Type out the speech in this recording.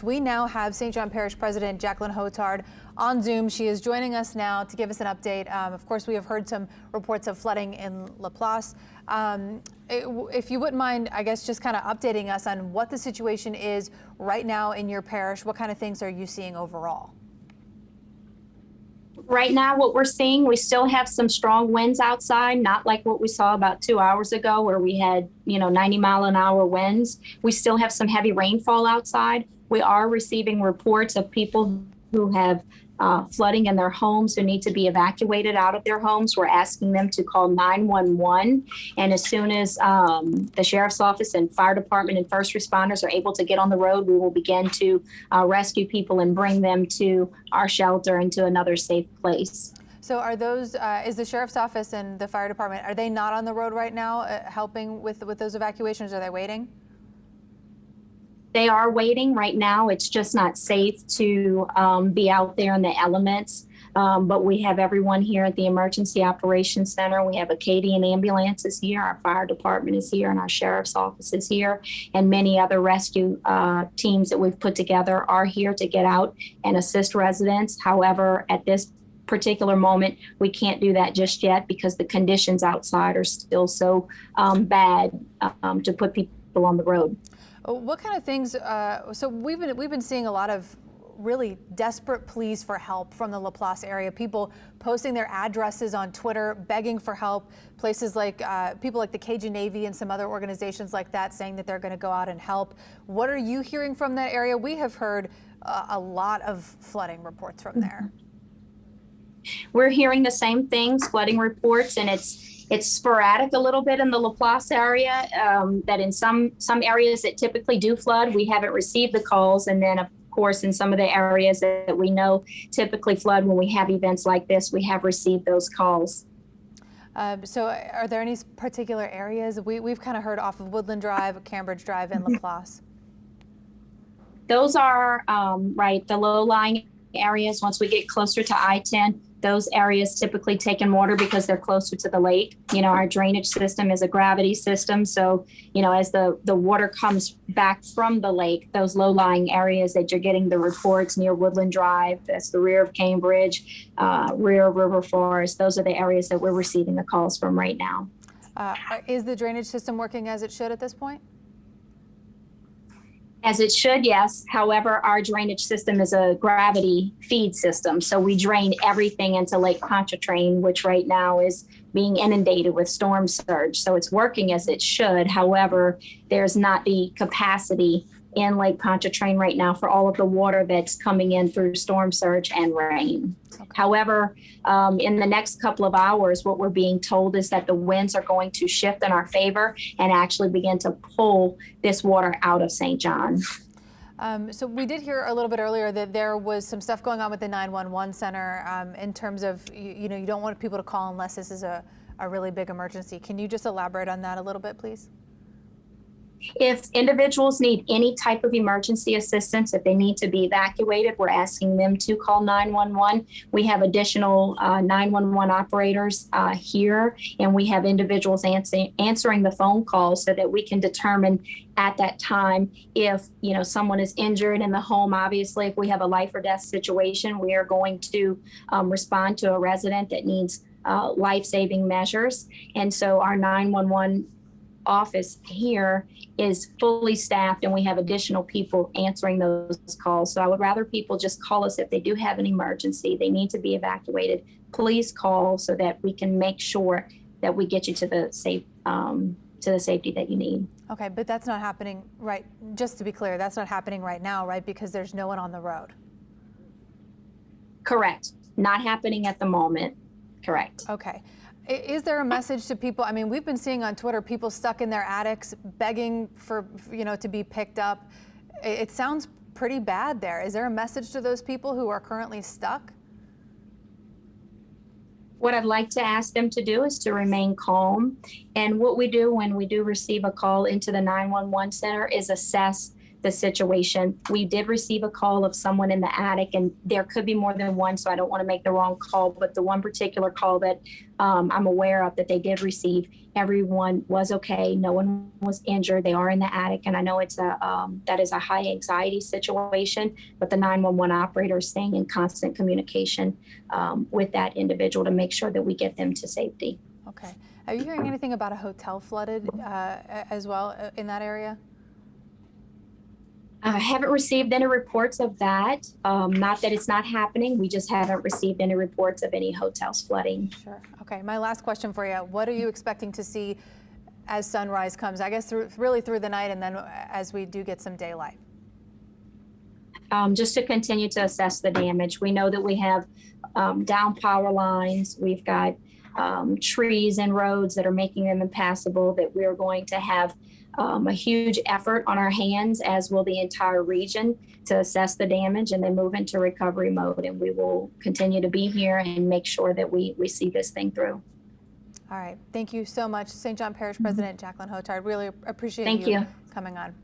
We now have St. John Parish President Jacqueline Hotard on Zoom. She is joining us now to give us an update. Of course, we have heard some reports of flooding in Laplace. If you wouldn't mind, I guess, just kind of updating us on what the situation is right now in your parish. What kind of things are you seeing overall? Right now, what we're seeing, we still have some strong winds outside, not like what we saw about 2 hours ago where we had, 90-mile-an-hour winds. We still have some heavy rainfall outside. We are receiving reports of people who have flooding in their homes who need to be evacuated out of their homes. We're asking them to call 911. And as soon as the sheriff's office and fire department and first responders are able to get on the road, we will begin to rescue people and bring them to our shelter and to another safe place. So are those, is the sheriff's office and the fire department, are they not on the road right now helping with those evacuations? Are they waiting? They are waiting right now. It's just not safe to be out there in the elements. But we have everyone here at the Emergency Operations Center. We have Acadian ambulances here. Our fire department is here, and our sheriff's office is here. And many other rescue teams that we've put together are here to get out and assist residents. However, at this particular moment, we can't do that just yet because the conditions outside are still so bad to put people on the road. What kind of things? So we've been seeing a lot of really desperate pleas for help from the Laplace area. People posting their addresses on Twitter, begging for help. Places like people like the Cajun Navy and some other organizations like that saying that they're going to go out and help. What are you hearing from that area? We have heard a lot of flooding reports from there. We're hearing the same things, flooding reports, and it's sporadic a little bit in the Laplace area, that in some areas that typically do flood, we haven't received the calls. And then, of course, in some of the areas that we know typically flood when we have events like this, we have received those calls. So are there any particular areas? We've kind of heard off of Woodland Drive, Cambridge Drive, and Laplace. Those are, right, the low-lying areas. Once we get closer to I-10, those areas typically take in water because they're closer to the lake. Our drainage system is a gravity system. So, as the water comes back from the lake, those low-lying areas that you're getting the reports near Woodland Drive, that's the rear of Cambridge, rear of River Forest, those are the areas that we're receiving the calls from right now. Is the drainage system working as it should at this point? As it should, yes. However, our drainage system is a gravity feed system. So we drain everything into Lake Pontchartrain, which right now is being inundated with storm surge. So it's working as it should. However, there's not the capacity in Lake Pontchartrain right now for all of the water that's coming in through storm surge and rain. Okay. However, in the next couple of hours, what we're being told is that the winds are going to shift in our favor and actually begin to pull this water out of St. John. So we did hear a little bit earlier that there was some stuff going on with the 911 center in terms of, you don't want people to call unless this is a really big emergency. Can you just elaborate on that a little bit, please? If individuals need any type of emergency assistance, if they need to be evacuated, we're asking them to call 911. We have additional 911 operators here, and we have individuals answering the phone calls so that we can determine at that time if someone is injured in the home. Obviously, if we have a life or death situation, we are going to respond to a resident that needs life-saving measures. And so our 911 office here is fully staffed, and we have additional people answering those calls. So I would rather people just call us if they do have an emergency, they need to be evacuated. Please call so that we can make sure that we get you to the safety that you need. Okay, but that's not happening, right? Just to be clear, that's not happening right now, right? Because there's no one on the road. Correct. Not happening at the moment. Correct. Okay. Is there a message to people? I mean, we've been seeing on Twitter people stuck in their attics begging for, to be picked up. It sounds pretty bad there. Is there a message to those people who are currently stuck? What I'd like to ask them to do is to remain calm. And what we do when we do receive a call into the 911 center is assess the situation. We did receive a call of someone in the attic, and there could be more than one, so I don't want to make the wrong call, but the one particular call that I'm aware of that they did receive, everyone was okay. No one was injured. They are in the attic, and I know it's that is a high anxiety situation, but the 911 operator is staying in constant communication with that individual to make sure that we get them to safety. Okay. Are you hearing anything about a hotel flooded as well in that area? I haven't received any reports of that. Not that it's not happening. We just haven't received any reports of any hotels flooding. Sure. Okay. My last question for you. What are you expecting to see as sunrise comes? I guess really through the night and then as we do get some daylight. Just to continue to assess the damage. We know that we have down power lines. We've got trees and roads that are making them impassable, that we're going to have a huge effort on our hands, as will the entire region, to assess the damage and then move into recovery mode. And we will continue to be here and make sure that we see this thing through. All right. Thank you so much, St. John Parish President Jacqueline Hotard. Really appreciate Thank you coming on.